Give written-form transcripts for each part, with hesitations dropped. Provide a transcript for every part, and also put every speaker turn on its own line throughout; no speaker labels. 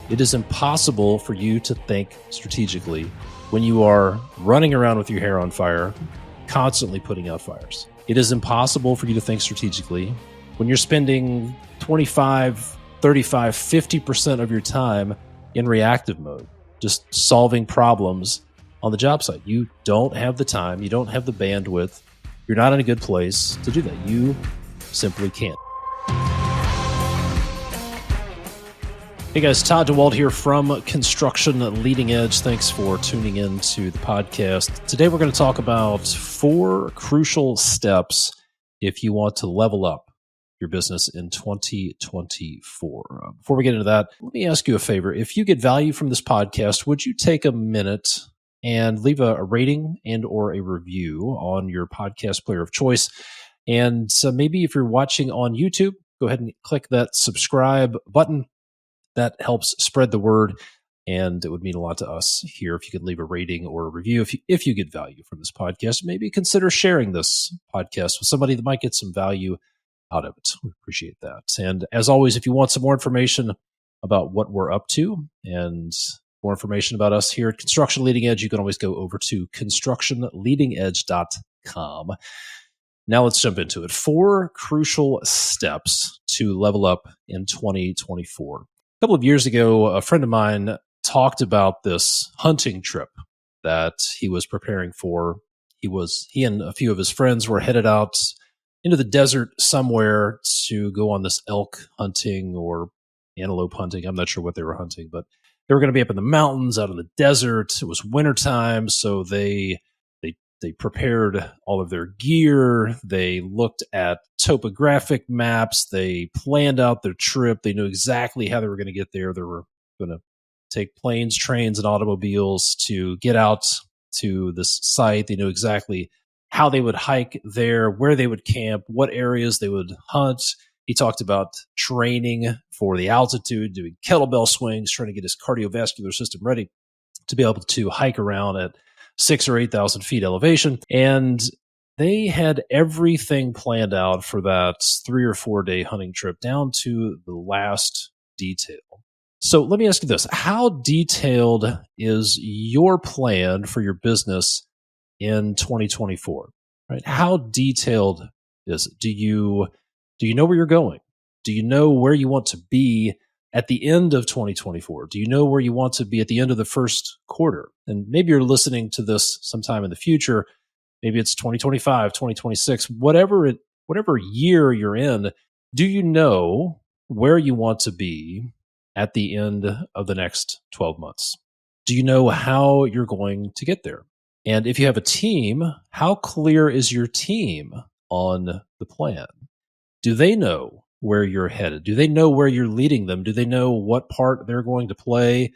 It is impossible for you to think strategically when you are running around with your hair on fire, constantly putting out fires. It is impossible for you to think strategically when you're spending 25, 35, 50% of your time in reactive mode, just solving problems on the job site. You don't have the time, you don't have the bandwidth, you're not in a good place to do that. You simply can't. Hey guys, Todd Dawalt here from Construction Leading Edge. Thanks for tuning in to the podcast. Today we're going to talk about 4 crucial steps if you want to level up your business in 2024. Before we get into that, let me ask you a favor. If you get value from this podcast, would you take a minute and leave a rating and or a review on your podcast player of choice? And so maybe if you're watching on YouTube, go ahead and click that subscribe button. That helps spread the word, and it would mean a lot to us here if you could leave a rating or a review. If you get value from this podcast, maybe consider sharing this podcast with somebody that might get some value out of it. We appreciate that. And as always, if you want some more information about what we're up to and more information about us here at Construction Leading Edge, you can always go over to constructionleadingedge.com. Now let's jump into it. 4 crucial steps to level up in 2024. A couple of years ago, a friend of mine talked about this hunting trip that he was preparing for. He and a few of his friends were headed out into the desert somewhere to go on this elk hunting or antelope hunting. I'm not sure what they were hunting, but they were going to be up in the mountains, out in the desert. It was wintertime, so they prepared all of their gear. They looked at topographic maps. They planned out their trip. They knew exactly how they were going to get there. They were going to take planes, trains, and automobiles to get out to this site. They knew exactly how they would hike there, where they would camp, what areas they would hunt. He talked about training for the altitude, doing kettlebell swings, trying to get his cardiovascular system ready to be able to hike around at 6,000 or 8,000 feet elevation. And they had everything planned out for that 3 or 4 day hunting trip down to the last detail. So let me ask you this. How detailed is your plan for your business in 2024? Right? How detailed is it? Do you know where you're going? Do you know where you want to be at the end of 2024? Do you know where you want to be at the end of the first quarter? And maybe you're listening to this sometime in the future. Maybe it's 2025, 2026, whatever year you're in. Do you know where you want to be at the end of the next 12 months? Do you know how you're going to get there? And if you have a team, how clear is your team on the plan? Do they know where you're headed? Do they know where you're leading them? Do they know what part they're going to play?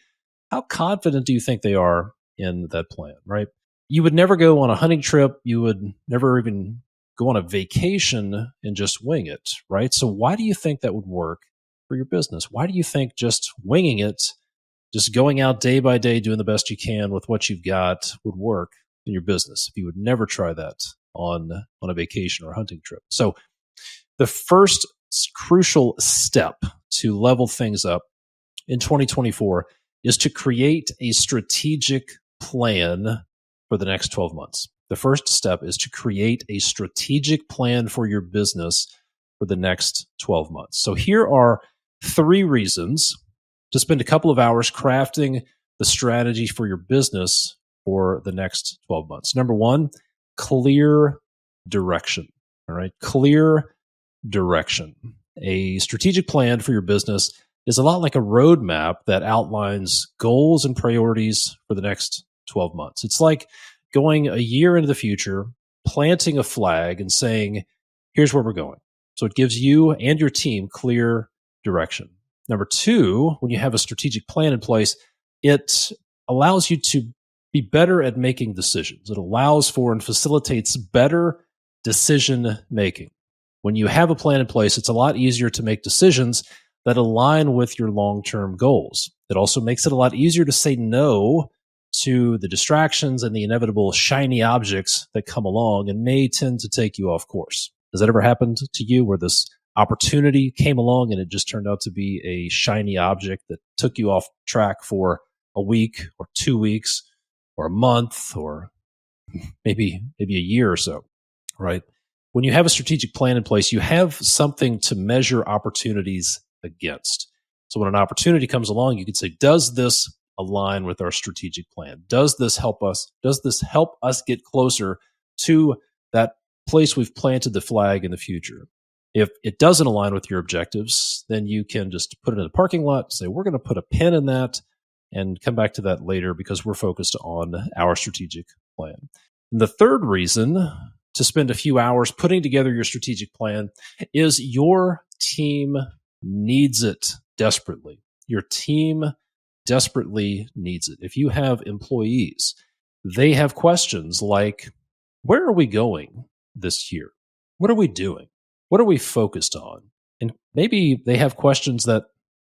How confident do you think they are in that plan, right? You would never go on a hunting trip. You would never even go on a vacation and just wing it, right? So why do you think that would work for your business? Why do you think just winging it, just going out day by day, doing the best you can with what you've got would work in your business if you would never try that on a vacation or a hunting trip? So the first crucial step to level things up in 2024 is to create a strategic plan for the next 12 months. The first step is to create a strategic plan for your business for the next 12 months. So here are 3 reasons to spend a couple of hours crafting the strategy for your business for the next 12 months. Number 1, clear direction. All right, clear direction. A strategic plan for your business is a lot like a roadmap that outlines goals and priorities for the next 12 months. It's like going a year into the future, planting a flag and saying, here's where we're going. So it gives you and your team clear direction. Number 2, when you have a strategic plan in place, it allows you to be better at making decisions. It allows for and facilitates better decision making. When you have a plan in place, it's a lot easier to make decisions that align with your long-term goals. It also makes it a lot easier to say no to the distractions and the inevitable shiny objects that come along and may tend to take you off course. Has that ever happened to you where this opportunity came along and it just turned out to be a shiny object that took you off track for a week or 2 weeks or a month or maybe a year or so, right? When you have a strategic plan in place, you have something to measure opportunities against. So when an opportunity comes along, you can say, does this align with our strategic plan? Does this help us? Does this help us get closer to that place we've planted the flag in the future? If it doesn't align with your objectives, then you can just put it in the parking lot, say, we're going to put a pin in that and come back to that later because we're focused on our strategic plan. And the third reason to spend a few hours putting together your strategic plan is your team needs it desperately. Your team desperately needs it. If you have employees, they have questions like, where are we going this year? What are we doing? What are we focused on? And maybe they have questions that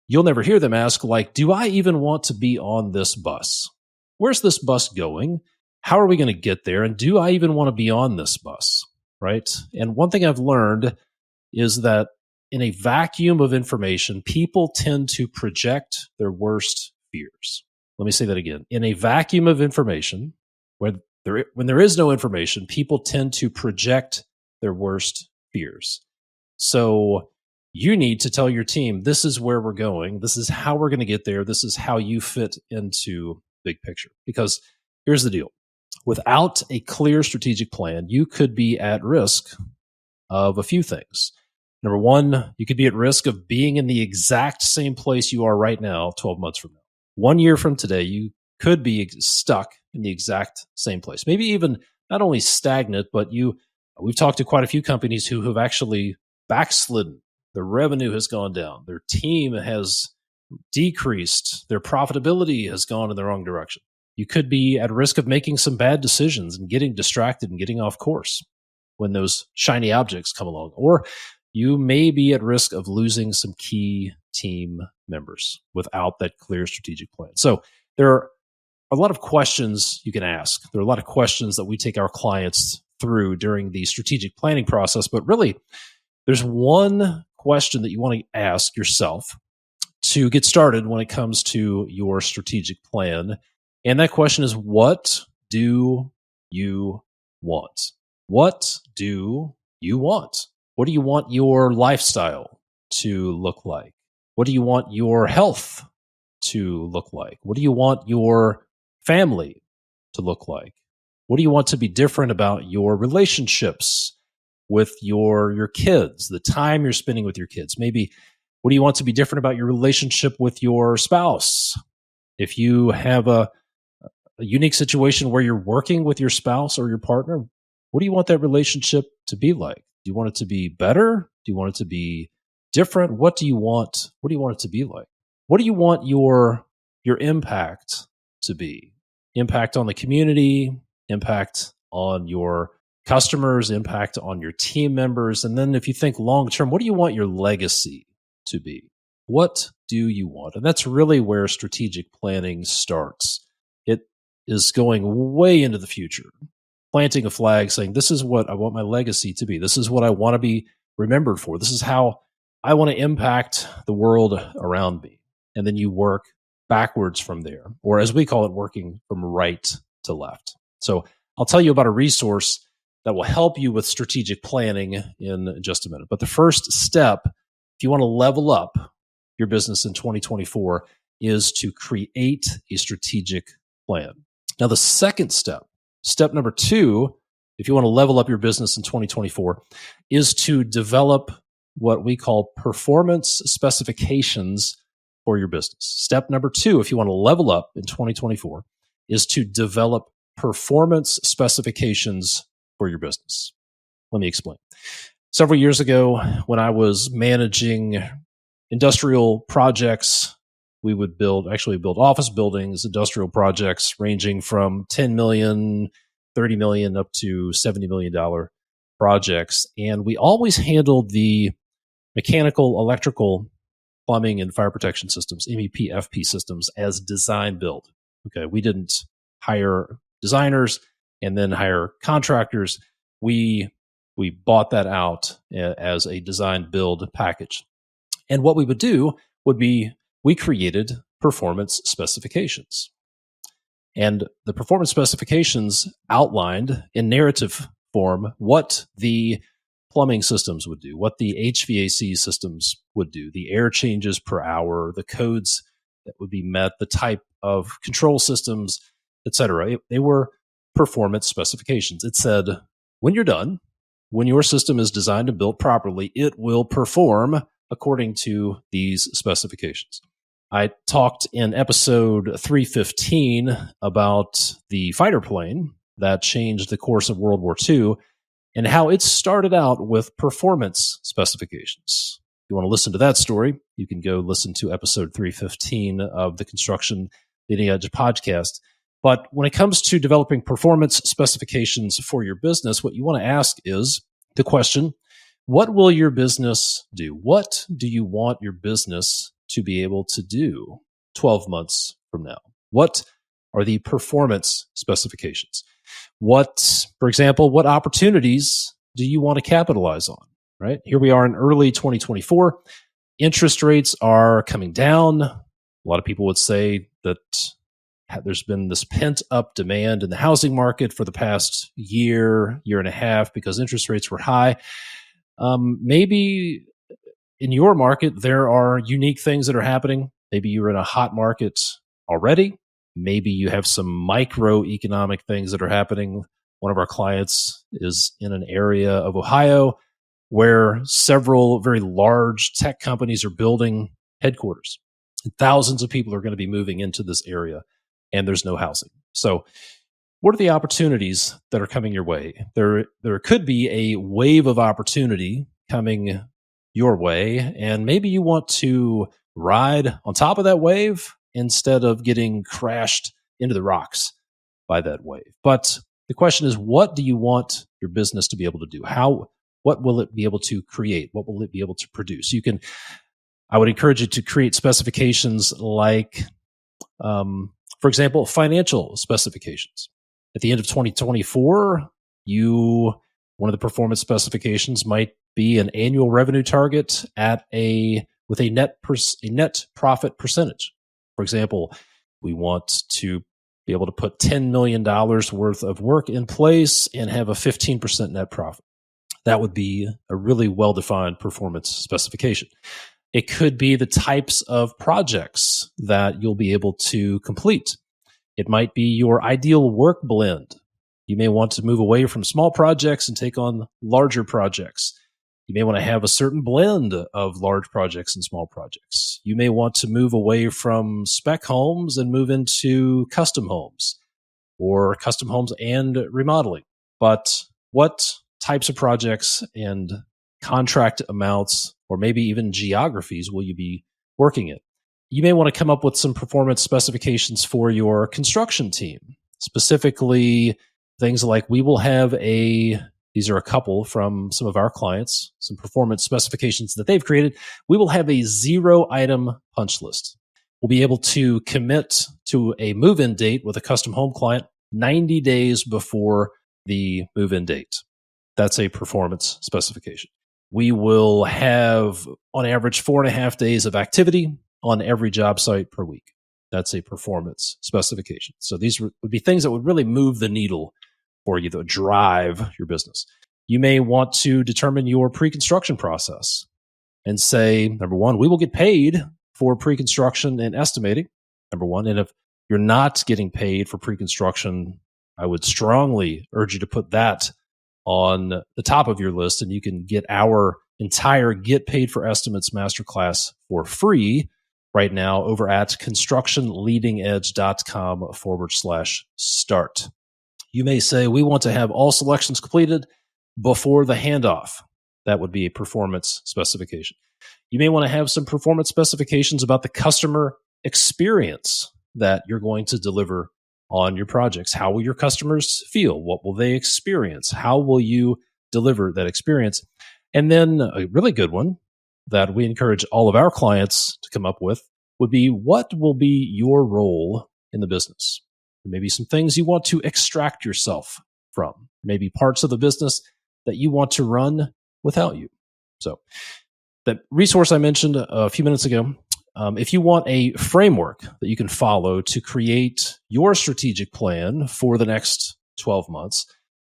you'll never hear them ask, like, do I even want to be on this bus? Where's this bus going? How are we going to get there? And do I even want to be on this bus? Right? And one thing I've learned is that in a vacuum of information, people tend to project their worst fears. Let me say that again. In a vacuum of information, when there is no information, people tend to project their worst fears. So you need to tell your team, this is where we're going. This is how we're going to get there. This is how you fit into big picture. Because here's the deal. Without a clear strategic plan, you could be at risk of a few things. Number one, you could be at risk of being in the exact same place you are right now 12 months from now. 1 year from today, you could be stuck in the exact same place. Maybe even not only stagnant, but we've talked to quite a few companies who have actually backslidden. Their revenue has gone down. Their team has decreased. Their profitability has gone in the wrong direction. You could be at risk of making some bad decisions and getting distracted and getting off course when those shiny objects come along. Or you may be at risk of losing some key team members without that clear strategic plan. So there are a lot of questions you can ask. There are a lot of questions that we take our clients through during the strategic planning process, but really there's one question that you want to ask yourself to get started when it comes to your strategic plan. And that question is, what do you want? What do you want? What do you want your lifestyle to look like? What do you want your health to look like? What do you want your family to look like? What do you want to be different about your relationships with your kids, the time you're spending with your kids? Maybe what do you want to be different about your relationship with your spouse? If you have a unique situation where you're working with your spouse or your partner, what do you want that relationship to be like? Do you want it to be better? Do you want it to be different? What do you want? What do you want it to be like? What do you want your impact to be? Impact on the community, impact on your customers, impact on your team members. And then if you think long term, what do you want your legacy to be? What do you want? And that's really where strategic planning starts. It is going way into the future, planting a flag saying, this is what I want my legacy to be. This is what I want to be remembered for. This is how I want to impact the world around me. And then you work backwards from there, or as we call it, working from right to left. So I'll tell you about a resource that will help you with strategic planning in just a minute. But the first step, if you want to level up your business in 2024, is to create a strategic plan. Now, the second step, step number 2, if you want to level up your business in 2024, is to develop what we call performance specifications for your business. Step number 2, if you want to level up in 2024, is to develop performance specifications for your business. Let me explain. Several years ago, when I was managing industrial projects, we would build office buildings, industrial projects ranging from $10 million, $30 million up to $70 million projects. And we always handled the mechanical, electrical, plumbing, and fire protection systems, MEP, FP systems, as design build. Okay, we didn't hire designers and then hire contractors. We We bought that out as a design build package. And what we would do would be we created performance specifications. And the performance specifications outlined in narrative form what the plumbing systems would do, what the HVAC systems would do, the air changes per hour, the codes that would be met, the type of control systems, etc. They were performance specifications. It said, when you're done, when your system is designed and built properly, it will perform according to these specifications. I talked in episode 315 about the fighter plane that changed the course of World War II and how it started out with performance specifications. If you want to listen to that story, you can go listen to episode 315 of the Construction Leading Edge podcast. But when it comes to developing performance specifications for your business, what you want to ask is the question, what will your business do? What do you want your business to be able to do 12 months from now? What are the performance specifications? What, for example, what opportunities do you want to capitalize on, right? Here we are in early 2024. Interest rates are coming down. A lot of people would say that there's been this pent up demand in the housing market for the past year and a half because interest rates were high. Maybe in your market, there are unique things that are happening. Maybe you're in a hot market already. Maybe you have some microeconomic things that are happening. One of our clients is in an area of Ohio where several very large tech companies are building headquarters. And thousands of people are going to be moving into this area, and there's no housing. So what are the opportunities that are coming your way? There could be a wave of opportunity coming your way, and maybe you want to ride on top of that wave instead of getting crashed into the rocks by that wave. But the question is, what do you want your business to be able to do? What will it be able to create? What will it be able to produce? I would encourage you to create specifications like, for example, financial specifications. At the end of 2024, one of the performance specifications might be an annual revenue target with a net profit percentage. For example, we want to be able to put $10 million worth of work in place and have a 15% net profit. That would be a really well-defined performance specification. It could be the types of projects that you'll be able to complete. It might be your ideal work blend. You may want to move away from small projects and take on larger projects. You may want to have a certain blend of large projects and small projects. You may want to move away from spec homes and move into custom homes or custom homes and remodeling. But what types of projects and contract amounts or maybe even geographies will you be working in? You may want to come up with some performance specifications for your construction team, specifically things like we will have these are a couple from some of our clients, some performance specifications that they've created. We will have a 0-item punch list. We'll be able to commit to a move-in date with a custom home client 90 days before the move-in date. That's a performance specification. We will have, on average, 4.5 days of activity on every job site per week. That's a performance specification. So these would be things that would really move the needle for you, that would drive your business. You may want to determine your pre-construction process and say, number one, we will get paid for pre-construction and estimating, number one. And if you're not getting paid for pre-construction, I would strongly urge you to put that on the top of your list, and you can get our entire Get Paid for Estimates masterclass for free right now over at constructionleadingedge.com/start. You may say, we want to have all selections completed before the handoff. That would be a performance specification. You may want to have some performance specifications about the customer experience that you're going to deliver on your projects. How will your customers feel? What will they experience? How will you deliver that experience? And then a really good one that we encourage all of our clients to come up with would be, what will be your role in the business? Maybe some things you want to extract yourself from, maybe parts of the business that you want to run without you. So that resource I mentioned a few minutes ago, if you want a framework that you can follow to create your strategic plan for the next 12 months,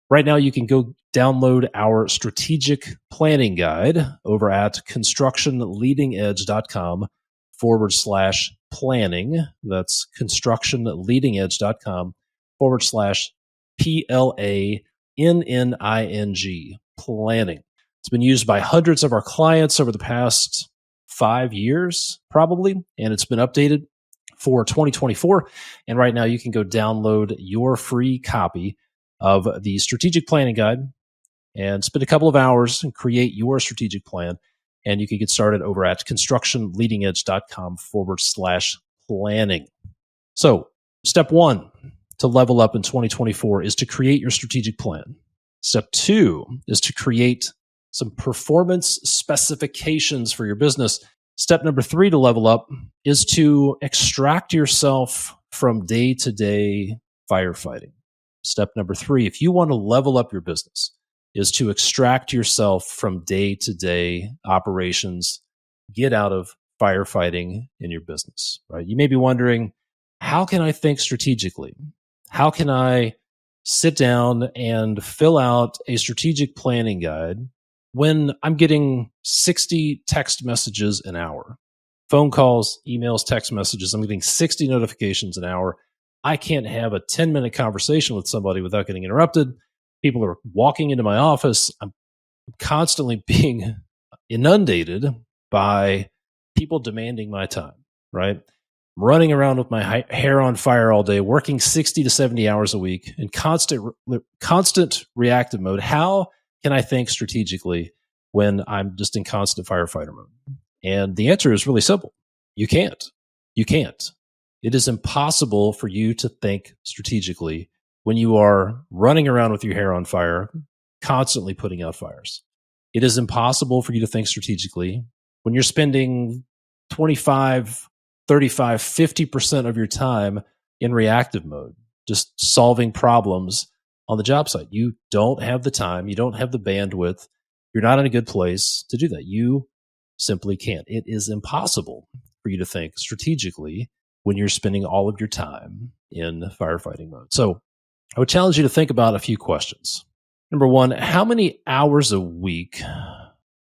right now you can go download our strategic planning guide over at constructionleadingedge.com/planning. That's constructionleadingedge.com/PLANNING, planning. It's been used by hundreds of our clients over the past 5 years, probably, and it's been updated for 2024. And right now you can go download your free copy of the strategic planning guide and spend a couple of hours and create your strategic plan. And you can get started over at constructionleadingedge.com/planning. So step 1 to level up in 2024 is to create your strategic plan. Step 2 is to create some performance specifications for your business. Step number 3 to level up is to extract yourself from day-to-day firefighting. Step number 3, if you want to level up your business, is to extract yourself from day-to-day operations, get out of firefighting in your business, right? You may be wondering, how can I think strategically? How can I sit down and fill out a strategic planning guide when I'm getting 60 text messages an hour? Phone calls, emails, text messages. I'm getting 60 notifications an hour. I can't have a 10-minute conversation with somebody without getting interrupted. People are walking into my office. I'm constantly being inundated by people demanding my time, right? I'm running around with my hair on fire all day, working 60 to 70 hours a week in constant reactive mode. How can I think strategically when I'm just in constant firefighter mode? And the answer is really simple. You can't. You can't. It is impossible for you to think strategically when you are running around with your hair on fire, constantly putting out fires. It is impossible for you to think strategically when you're spending 25, 35, 50% of your time in reactive mode, just solving problems on the job site. You don't have the time. You don't have the bandwidth. You're not in a good place to do that. You simply can't. It is impossible for you to think strategically when you're spending all of your time in firefighting mode. So I would challenge you to think about a few questions. Number 1, how many hours a week,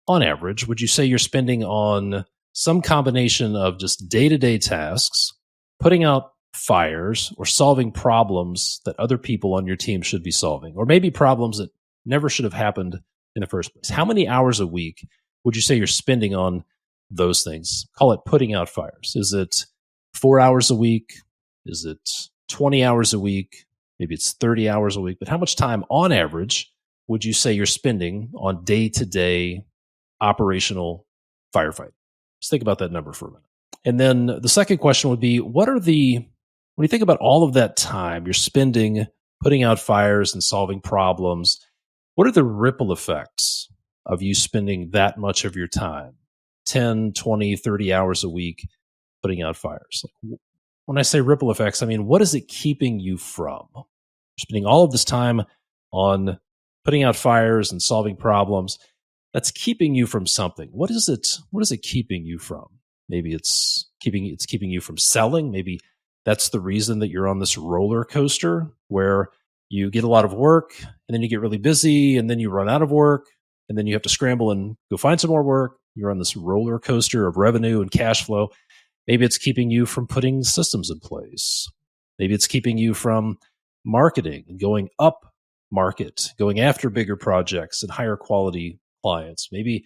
on average, would you say you're spending on some combination of just day-to-day tasks, putting out fires, or solving problems that other people on your team should be solving, or maybe problems that never should have happened in the first place? How many hours a week would you say you're spending on those things? Call it putting out fires. Is it 4 hours a week? Is it 20 hours a week? Maybe it's 30 hours a week. But how much time on average would you say you're spending on day-to-day operational firefighting? Just think about that number for a minute. And then the second question would be, when you think about all of that time you're spending putting out fires and solving problems, what are the ripple effects of you spending that much of your time, 10, 20, 30 hours a week, putting out fires? When I say ripple effects, I mean, what is it keeping you from? You're spending all of this time on putting out fires and solving problems. That's keeping you from something. What is it keeping you from? Maybe it's keeping you from selling. Maybe that's the reason that you're on this roller coaster where you get a lot of work and then you get really busy and then you run out of work and then you have to scramble and go find some more work. You're on this roller coaster of revenue and cash flow. Maybe it's keeping you from putting systems in place. Maybe it's keeping you from marketing and going up market, going after bigger projects and higher quality clients. Maybe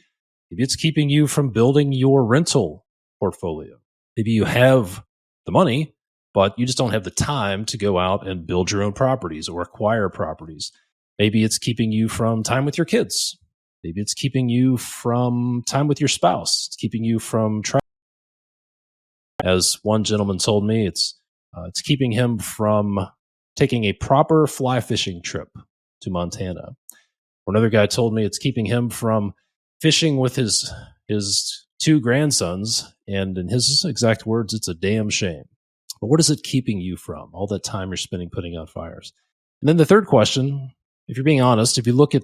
it's keeping you from building your rental portfolio. Maybe you have the money, but you just don't have the time to go out and build your own properties or acquire properties. Maybe it's keeping you from time with your kids. Maybe it's keeping you from time with your spouse. It's keeping you from travel. As one gentleman told me, it's keeping him from taking a proper fly fishing trip to Montana. Or another guy told me it's keeping him from fishing with his 2 grandsons, and in his exact words, it's a damn shame. But what is it keeping you from? All that time you're spending putting out fires. And then the third question, if you're being honest, if you look at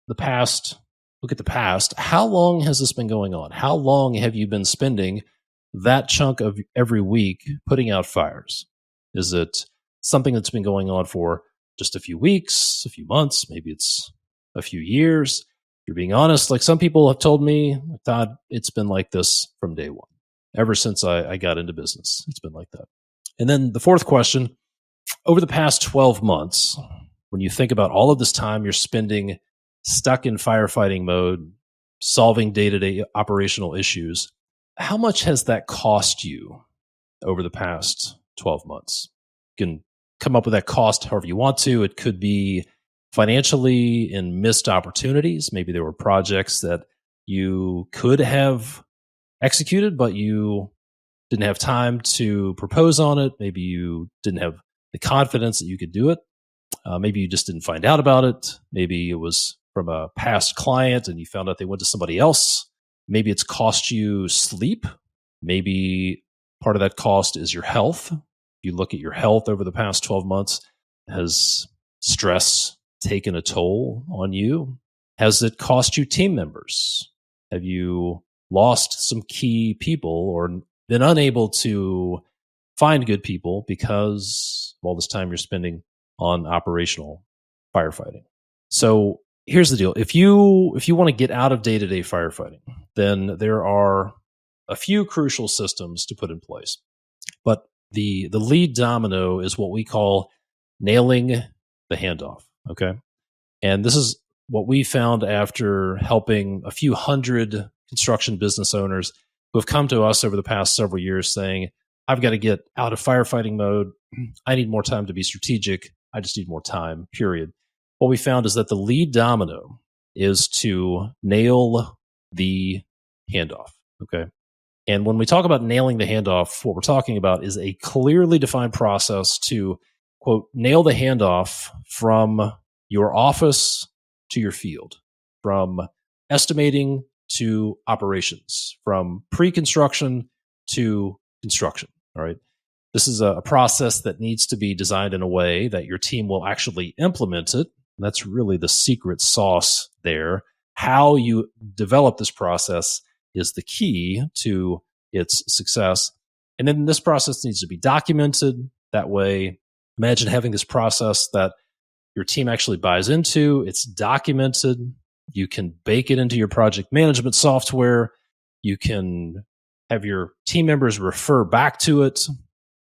look at the past, how long has this been going on? How long have you been spending that chunk of every week putting out fires? Is it something that's been going on for just a few weeks, a few months, maybe it's a few years? If you're being honest, like some people have told me, Todd, it's been like this from day one. Ever since I got into business, it's been like that. And then the fourth question, over the past 12 months, when you think about all of this time you're spending stuck in firefighting mode, solving day-to-day operational issues, how much has that cost you over the past 12 months? You can come up with that cost however you want to. It could be financially in missed opportunities. Maybe there were projects that you could have executed, but you didn't have time to propose on it. Maybe you didn't have the confidence that you could do it. Maybe you just didn't find out about it. Maybe it was from a past client and you found out they went to somebody else. Maybe it's cost you sleep. Maybe part of that cost is your health. If you look at your health over the past 12 months, has stress taken a toll on you? Has it cost you team members? Have you lost some key people or been unable to find good people because of all this time you're spending on operational firefighting? So here's the deal. If you want to get out of day-to-day firefighting, then there are a few crucial systems to put in place. But the lead domino is what we call nailing the handoff. Okay. And this is what we found after helping a few hundred construction business owners who have come to us over the past several years saying, I've got to get out of firefighting mode. I need more time to be strategic. I just need more time, period. What we found is that the lead domino is to nail the handoff. Okay. And when we talk about nailing the handoff, what we're talking about is a clearly defined process to, quote, nail the handoff from your office to your field, from estimating to operations, from pre-construction to construction. All right. This is a process that needs to be designed in a way that your team will actually implement it. And that's really the secret sauce there. How you develop this process is the key to its success. And then this process needs to be documented. That way, imagine having this process that your team actually buys into. It's documented. You can bake it into your project management software. You can have your team members refer back to it.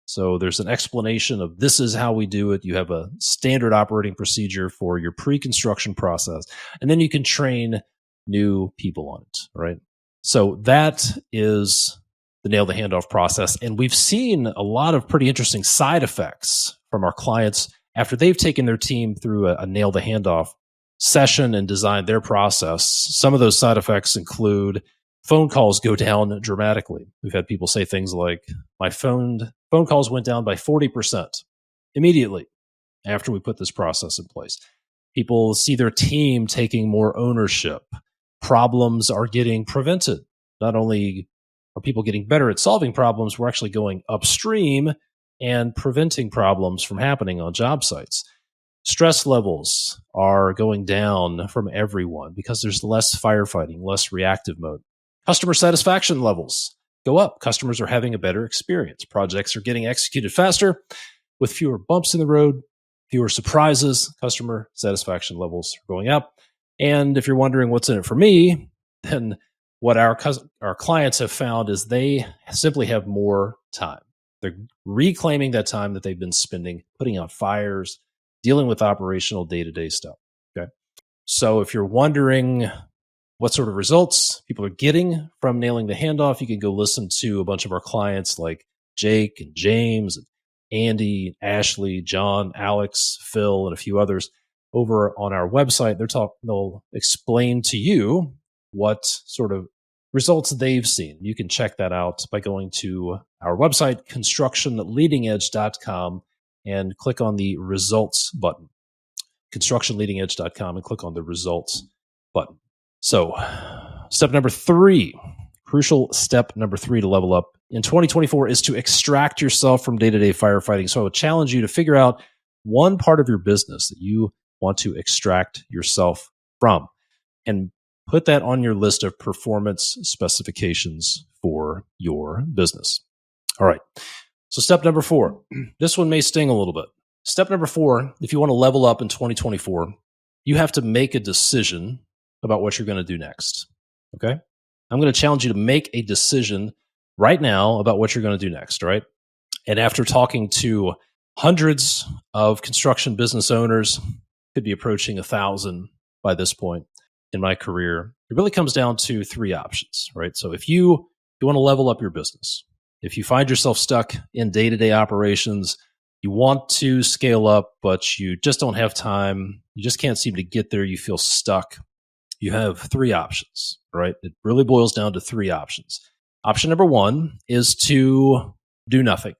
So there's an explanation of this is how we do it. You have a standard operating procedure for your pre-construction process. And then you can train new people on it, right? So that is the nail the handoff process. And we've seen a lot of pretty interesting side effects from our clients after they've taken their team through a nail the handoff session and designed their process. Some of those side effects include phone calls go down dramatically. We've had people say things like, my phone calls went down by 40% immediately after we put this process in place. People see their team taking more ownership. Problems are getting prevented. Not only are people getting better at solving problems, we're actually going upstream and preventing problems from happening on job sites. Stress levels are going down from everyone because there's less firefighting, less reactive mode. Customer satisfaction levels go up. Customers are having a better experience. Projects are getting executed faster with fewer bumps in the road, fewer surprises. Customer satisfaction levels are going up. And if you're wondering what's in it for me, then what our clients have found is they simply have more time. They're reclaiming that time that they've been spending putting out fires, dealing with operational day-to-day stuff. Okay. So if you're wondering what sort of results people are getting from nailing the handoff, you can go listen to a bunch of our clients like Jake and James and Andy, Ashley, John, Alex, Phil, and a few others over on our website. They'll explain to you what sort of results they've seen. You can check that out by going to our website, constructionleadingedge.com, and click on the results button. Constructionleadingedge.com and click on the results button. So, step number 3, crucial step number 3 to level up in 2024 is to extract yourself from day-to-day firefighting. So I would challenge you to figure out one part of your business that you want to extract yourself from. and put that on your list of performance specifications for your business. All right. So step number 4, this one may sting a little bit. Step number 4, if you want to level up in 2024, you have to make a decision about what you're going to do next. Okay. I'm going to challenge you to make a decision right now about what you're going to do next. All right. And after talking to hundreds of construction business owners, could be approaching 1,000 by this point in my career, it really comes down to 3 options, right? So if you want to level up your business, if you find yourself stuck in day-to-day operations, you want to scale up, but you just don't have time, you just can't seem to get there, you feel stuck, you have 3 options, right? It really boils down to 3 options. Option number 1 is to do nothing.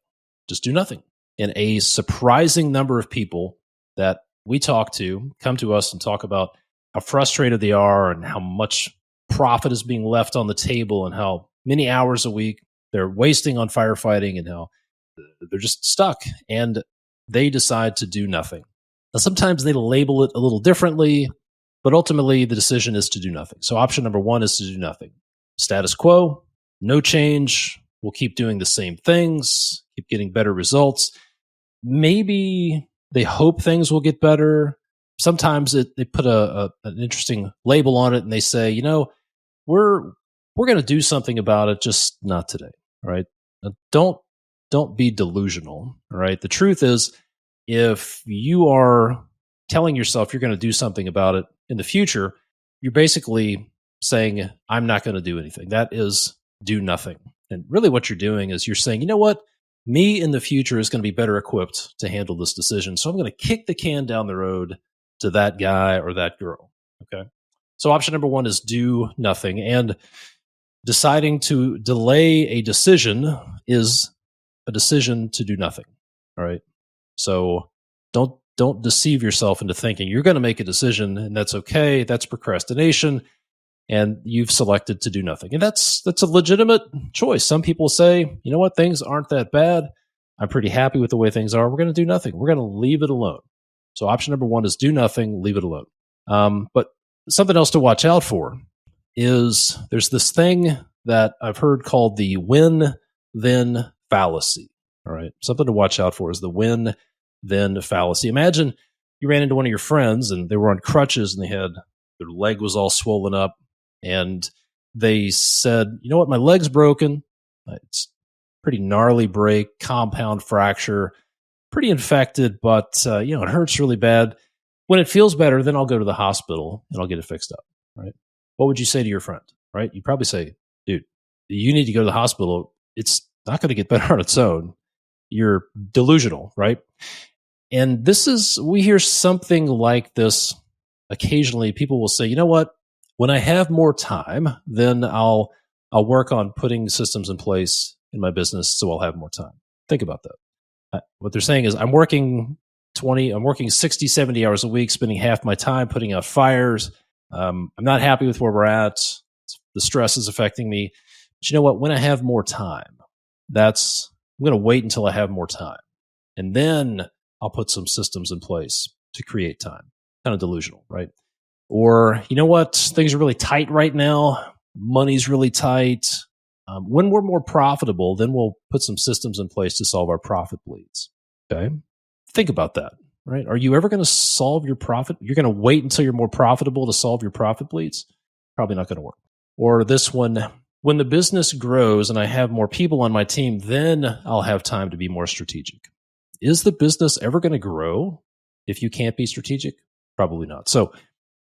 Just do nothing. And a surprising number of people that we talk to come to us and talk about how frustrated they are and how much profit is being left on the table and how many hours a week they're wasting on firefighting and how they're just stuck and they decide to do nothing. Now, sometimes they label it a little differently, but ultimately the decision is to do nothing. So option number 1 is to do nothing. Status quo, no change. We'll keep doing the same things, keep getting better results. Maybe they hope things will get better. Sometimes they put an interesting label on it and they say, we're going to do something about it, just not today. Right? Now, don't be delusional. All right. The truth is, if you are telling yourself you're going to do something about it in the future, you're basically saying, I'm not going to do anything. That is do nothing. And really what you're doing is you're saying, you know what? Me in the future is going to be better equipped to handle this decision. So I'm going to kick the can down the road to that guy or that girl. Okay. So option number 1 is do nothing. And deciding to delay a decision is a decision to do nothing. All right. So don't deceive yourself into thinking you're going to make a decision and that's okay. That's procrastination. And you've selected to do nothing. And that's a legitimate choice. Some people say, you know what, things aren't that bad. I'm pretty happy with the way things are. We're going to do nothing. We're going to leave it alone. So option number 1 is do nothing, leave it alone. But something else to watch out for is there's this thing that I've heard called the win-then fallacy. All right. Something to watch out for is the win-then fallacy. Imagine you ran into one of your friends and they were on crutches and their leg was all swollen up. And they said, you know what, my leg's broken. It's pretty gnarly break, compound fracture, pretty infected, but it hurts really bad. When it feels better, then I'll go to the hospital and I'll get it fixed up, right? What would you say to your friend, right? You'd probably say, dude, you need to go to the hospital. It's not going to get better on its own. You're delusional, right? And we hear something like this occasionally. People will say, you know what? When I have more time, then I'll work on putting systems in place in my business so I'll have more time. Think about that. What they're saying is I'm working 60, 70 hours a week, spending half my time putting out fires. I'm not happy with where we're at. The stress is affecting me. But you know what? When I have more time, I'm going to wait until I have more time. And then I'll put some systems in place to create time. Kind of delusional, right? Or, you know what? Things are really tight right now. Money's really tight. When we're more profitable, then we'll put some systems in place to solve our profit bleeds. Okay? Think about that, right? Are you ever going to solve your profit? You're going to wait until you're more profitable to solve your profit bleeds? Probably not going to work. Or this one, when the business grows and I have more people on my team, then I'll have time to be more strategic. Is the business ever going to grow if you can't be strategic? Probably not. So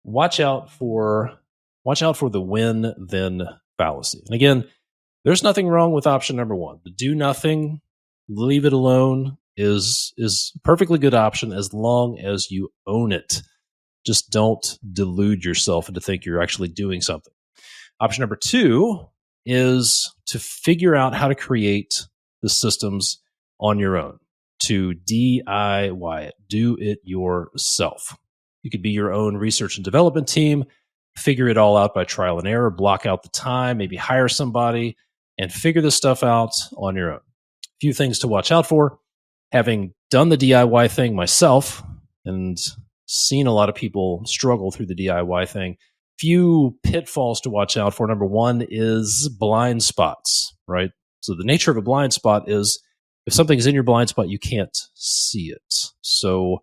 watch out for the win-then fallacy. And again, there's nothing wrong with option number 1. The do nothing, leave it alone is a perfectly good option as long as you own it. Just don't delude yourself into think you're actually doing something. Option number 2 is to figure out how to create the systems on your own, to DIY it, do it yourself. You could be your own research and development team, figure it all out by trial and error, block out the time, maybe hire somebody, and figure this stuff out on your own. A few things to watch out for. Having done the DIY thing myself and seen a lot of people struggle through the DIY thing, few pitfalls to watch out for. Number one is blind spots, right? So the nature of a blind spot is if something's in your blind spot, you can't see it. So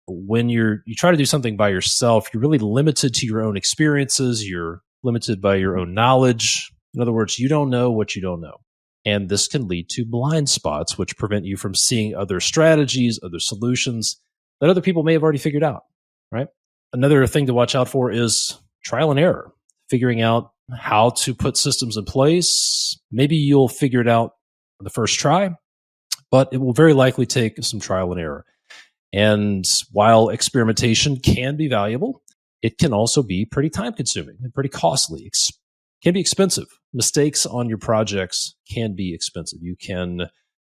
when you try to do something by yourself, you're really limited to your own experiences. You're limited by your own knowledge. In other words, you don't know what you don't know. And this can lead to blind spots, which prevent you from seeing other strategies, other solutions that other people may have already figured out, right? Another thing to watch out for is trial and error, figuring out how to put systems in place. Maybe you'll figure it out on the first try, but it will very likely take some trial and error. And while experimentation can be valuable, it can also be pretty time consuming and pretty costly. Can be expensive. Mistakes on your projects can be expensive. You can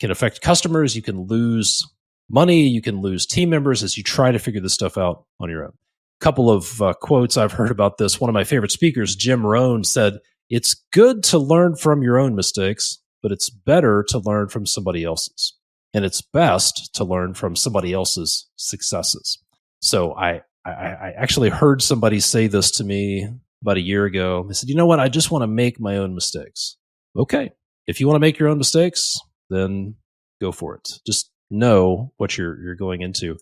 affect customers. You can lose money. You can lose team members as you try to figure this stuff out on your own. A couple of quotes I've heard about this. One of my favorite speakers, Jim Rohn, said, "It's good to learn from your own mistakes, but it's better to learn from somebody else's. And it's best to learn from somebody else's successes." So I actually heard somebody say this to me about a year ago. They said, "You know what? I just want to make my own mistakes." Okay. If you want to make your own mistakes, then go for it. Just know what you're going into.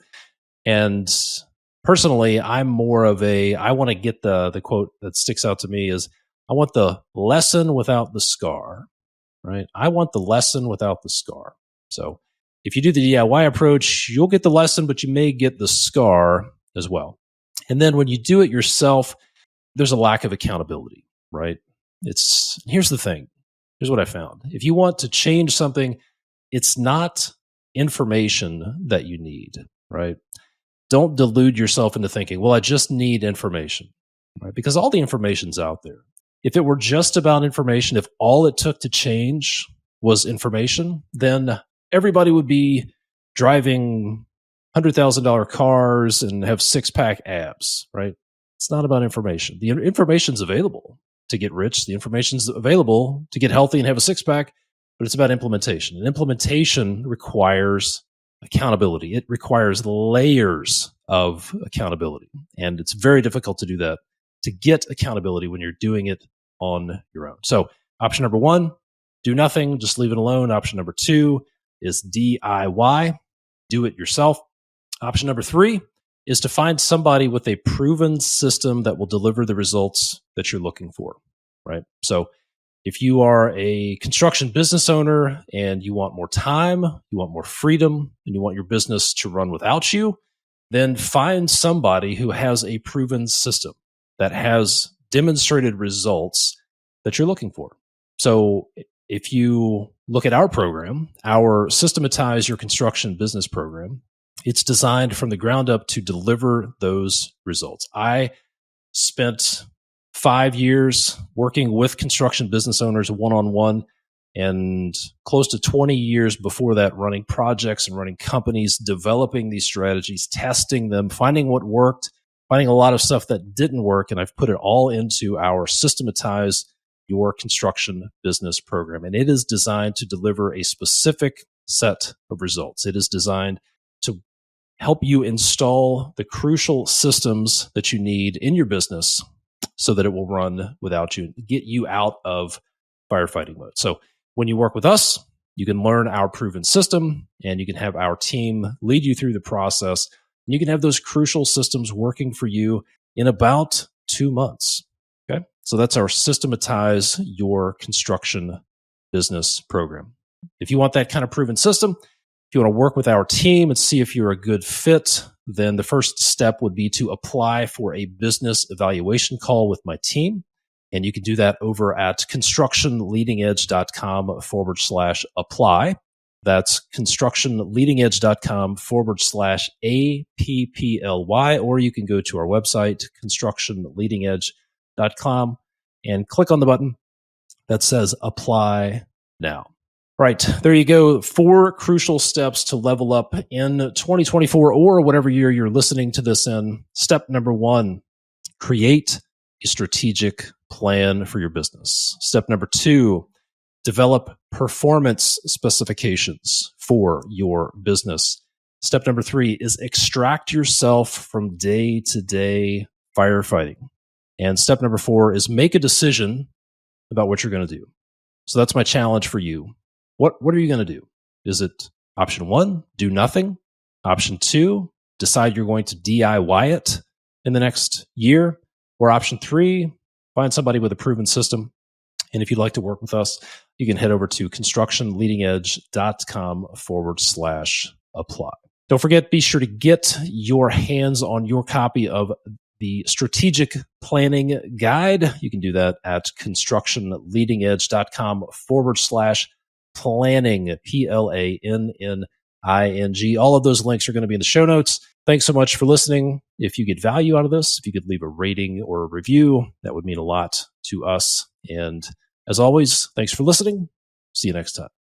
And personally, I'm more of I want to get the quote that sticks out to me is, I want the lesson without the scar, right? I want the lesson without the scar. So if you do the DIY approach, you'll get the lesson, but you may get the scar as well. And then when you do it yourself, there's a lack of accountability, right? Here's the thing. Here's what I found. If you want to change something, it's not information that you need, right? Don't delude yourself into thinking, well, I just need information, right? Because all the information's out there. If it were just about information, if all it took to change was information, then everybody would be driving $100,000 cars and have six-pack abs, right? It's not about information. The information's available to get rich. The information's available to get healthy and have a six-pack, but it's about implementation. And implementation requires accountability. It requires layers of accountability. And it's very difficult to do that, to get accountability when you're doing it on your own. So option number one, do nothing, just leave it alone. Option number two is DIY, do it yourself. Option number three is to find somebody with a proven system that will deliver the results that you're looking for, right? So if you are a construction business owner and you want more time, you want more freedom, and you want your business to run without you, then find somebody who has a proven system that has demonstrated results that you're looking for. So if you look at our program, our Systematize Your Construction Business program, it's designed from the ground up to deliver those results. I spent 5 years working with construction business owners one-on-one, and close to 20 years before that running projects and running companies, developing these strategies, testing them, finding what worked, finding a lot of stuff that didn't work, and I've put it all into our Systematize Your Construction Business program. And it is designed to deliver a specific set of results. It is designed to help you install the crucial systems that you need in your business so that it will run without you, get you out of firefighting mode. So when you work with us, you can learn our proven system and you can have our team lead you through the process. And you can have those crucial systems working for you in about 2 months. Okay. So that's our Systematize Your Construction Business program. If you want that kind of proven system, if you want to work with our team and see if you're a good fit, then the first step would be to apply for a business evaluation call with my team. And you can do that over at constructionleadingedge.com/apply. That's constructionleadingedge.com/APPLY, or you can go to our website, constructionleadingedge.com, and click on the button that says apply now. Right, there you go. 4 crucial steps to level up in 2024 or whatever year you're listening to this in. Step number 1, create a strategic plan for your business. Step number 2, develop performance specifications for your business. Step number 3 is extract yourself from day-to-day firefighting And step number 4 is make a decision about what you're going to do. So that's my challenge for you. What are you going to do? Is it option 1, do nothing? Option 2, decide you're going to DIY it in the next year? Or option 3, find somebody with a proven system. And if you'd like to work with us, you can head over to constructionleadingedge.com/apply. Don't forget, be sure to get your hands on your copy of the Strategic Planning Guide. You can do that at constructionleadingedge.com/planning, PLANNING. All of those links are going to be in the show notes. Thanks so much for listening. If you get value out of this, if you could leave a rating or a review, that would mean a lot to us. And as always, thanks for listening. See you next time.